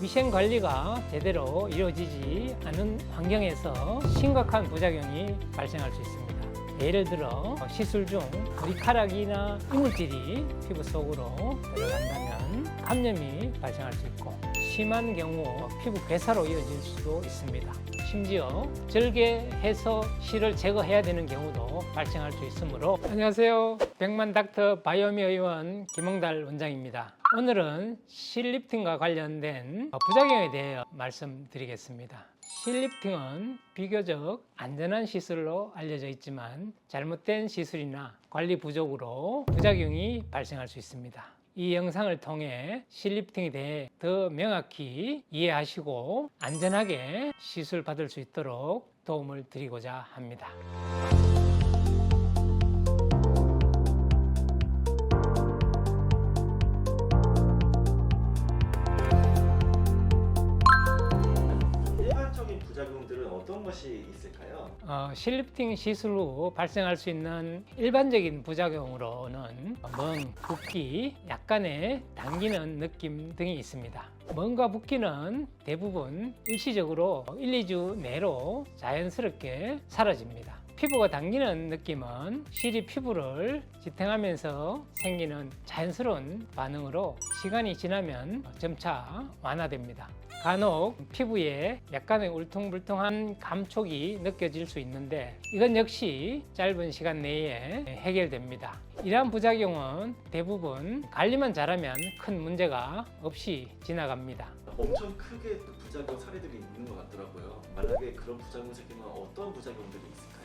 위생 관리가 제대로 이루어지지 않은 환경에서 심각한 부작용이 발생할 수 있습니다. 예를 들어 시술 중 머리카락이나 이물질이 피부 속으로 들어간다면 감염이 발생할 수 있고, 심한 경우 피부 괴사로 이어질 수도 있습니다. 심지어 절개해서 실을 제거해야 되는 경우도 발생할 수 있으므로. 안녕하세요, 백만 닥터 바이오미 의원 김홍달 원장입니다. 오늘은 실리프팅과 관련된 부작용에 대해 말씀드리겠습니다. 실리프팅은 비교적 안전한 시술로 알려져 있지만 잘못된 시술이나 관리 부족으로 부작용이 발생할 수 있습니다. 이 영상을 통해 실리프팅에 대해 더 명확히 이해하시고 안전하게 시술 받을 수 있도록 도움을 드리고자 합니다. 일반적인 부작용들은 어떤 것이 있을까요? 실리프팅 시술 후 발생할 수 있는 일반적인 부작용으로는 멍, 붓기, 약간의 당기는 느낌 등이 있습니다. 멍과 붓기는 대부분 일시적으로 1, 2주 내로 자연스럽게 사라집니다. 피부가 당기는 느낌은 실이 피부를 지탱하면서 생기는 자연스러운 반응으로 시간이 지나면 점차 완화됩니다. 간혹 피부에 약간의 울퉁불퉁한 감촉이 느껴질 수 있는데 이건 역시 짧은 시간 내에 해결됩니다. 이러한 부작용은 대부분 관리만 잘하면 큰 문제가 없이 지나갑니다. 엄청 크게 또 부작용 사례들이 있는 것 같더라고요. 만약에 그런 부작용 생기면 어떤 부작용들이 있을까요?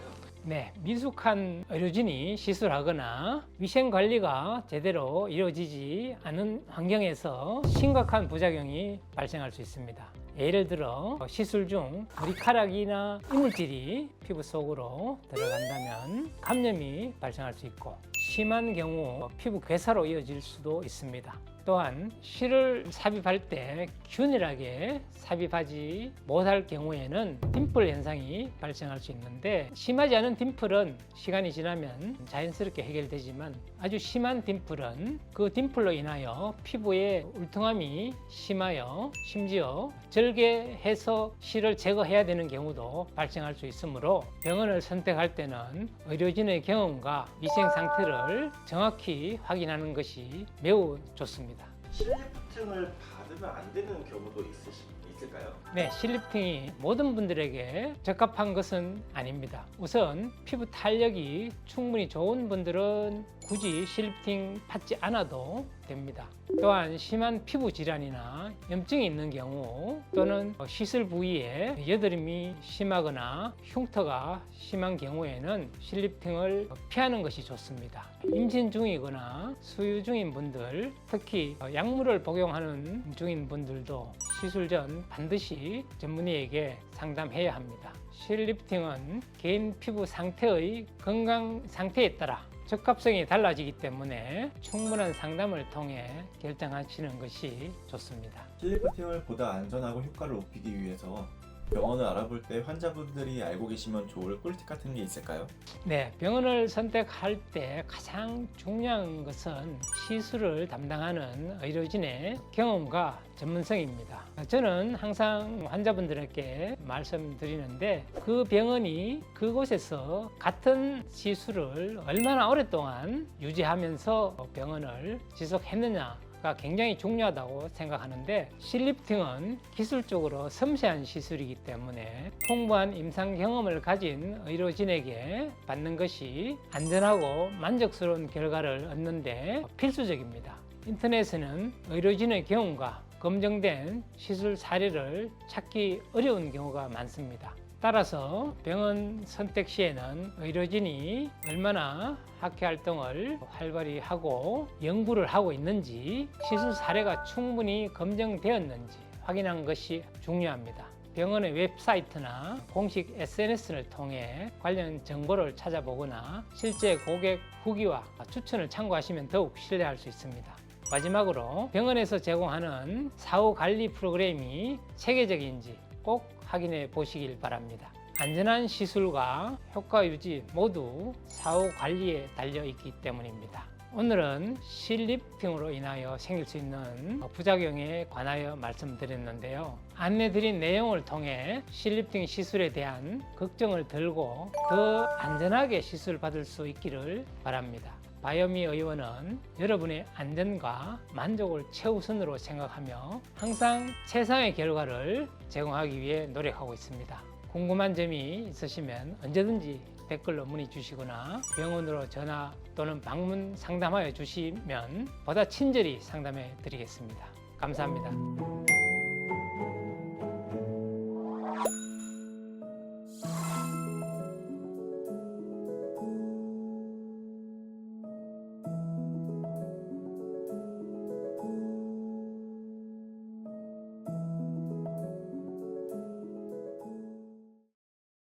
네, 미숙한 의료진이 시술하거나 위생 관리가 제대로 이루어지지 않은 환경에서 심각한 부작용이 발생할 수 있습니다. 예를 들어 시술 중 머리카락이나 이물질이 피부 속으로 들어간다면 감염이 발생할 수 있고, 심한 경우 피부 괴사로 이어질 수도 있습니다. 또한 실을 삽입할 때 균일하게 삽입하지 못할 경우에는 딤플 현상이 발생할 수 있는데, 심하지 않은 딤플은 시간이 지나면 자연스럽게 해결되지만 아주 심한 딤플은 그 딤플로 인하여 피부에 울퉁함이 심하여 심지어 절개해서 실을 제거해야 되는 경우도 발생할 수 있으므로 병원을 선택할 때는 의료진의 경험과 위생 상태를 정확히 확인하는 것이 매우 좋습니다. 실리프팅을 받으면 안 되는 경우도 있을까요? 네, 실리프팅이 모든 분들에게 적합한 것은 아닙니다. 우선 피부 탄력이 충분히 좋은 분들은 굳이 실리프팅 받지 않아도 됩니다. 또한 심한 피부 질환이나 염증이 있는 경우, 또는 시술 부위에 여드름이 심하거나 흉터가 심한 경우에는 실리프팅을 피하는 것이 좋습니다. 임신 중이거나 수유 중인 분들, 특히 약물을 복용하는 중인 분들도 시술 전 반드시 전문의에게 상담해야 합니다. 실리프팅은 개인 피부 상태의 건강 상태에 따라 적합성이 달라지기 때문에 충분한 상담을 통해 결정하시는 것이 좋습니다. 실리프팅을 보다 안전하고 효과를 높이기 위해서 병원을 알아볼 때 환자분들이 알고 계시면 좋을 꿀팁 같은 게 있을까요? 네, 병원을 선택할 때 가장 중요한 것은 시술을 담당하는 의료진의 경험과 전문성입니다. 저는 항상 환자분들에게 말씀드리는데, 그 병원이 그곳에서 같은 시술을 얼마나 오랫동안 유지하면서 병원을 지속했느냐 가 굉장히 중요하다고 생각하는데, 실리프팅은 기술적으로 섬세한 시술이기 때문에 풍부한 임상 경험을 가진 의료진에게 받는 것이 안전하고 만족스러운 결과를 얻는 데 필수적입니다. 인터넷에는 의료진의 경험과 검증된 시술 사례를 찾기 어려운 경우가 많습니다. 따라서 병원 선택 시에는 의료진이 얼마나 학회 활동을 활발히 하고 연구를 하고 있는지, 시술 사례가 충분히 검증되었는지 확인하는 것이 중요합니다. 병원의 웹사이트나 공식 SNS를 통해 관련 정보를 찾아보거나 실제 고객 후기와 추천을 참고하시면 더욱 신뢰할 수 있습니다. 마지막으로 병원에서 제공하는 사후 관리 프로그램이 체계적인지 꼭 확인해 보시길 바랍니다. 안전한 시술과 효과 유지 모두 사후 관리에 달려 있기 때문입니다. 오늘은 실리프팅으로 인하여 생길 수 있는 부작용에 관하여 말씀드렸는데요. 안내드린 내용을 통해 실리프팅 시술에 대한 걱정을 덜고 더 안전하게 시술을 받을 수 있기를 바랍니다. 바이오미 의원은 여러분의 안전과 만족을 최우선으로 생각하며 항상 최상의 결과를 제공하기 위해 노력하고 있습니다. 궁금한 점이 있으시면 언제든지 댓글로 문의 주시거나 병원으로 전화 또는 방문 상담하여 주시면 보다 친절히 상담해 드리겠습니다. 감사합니다.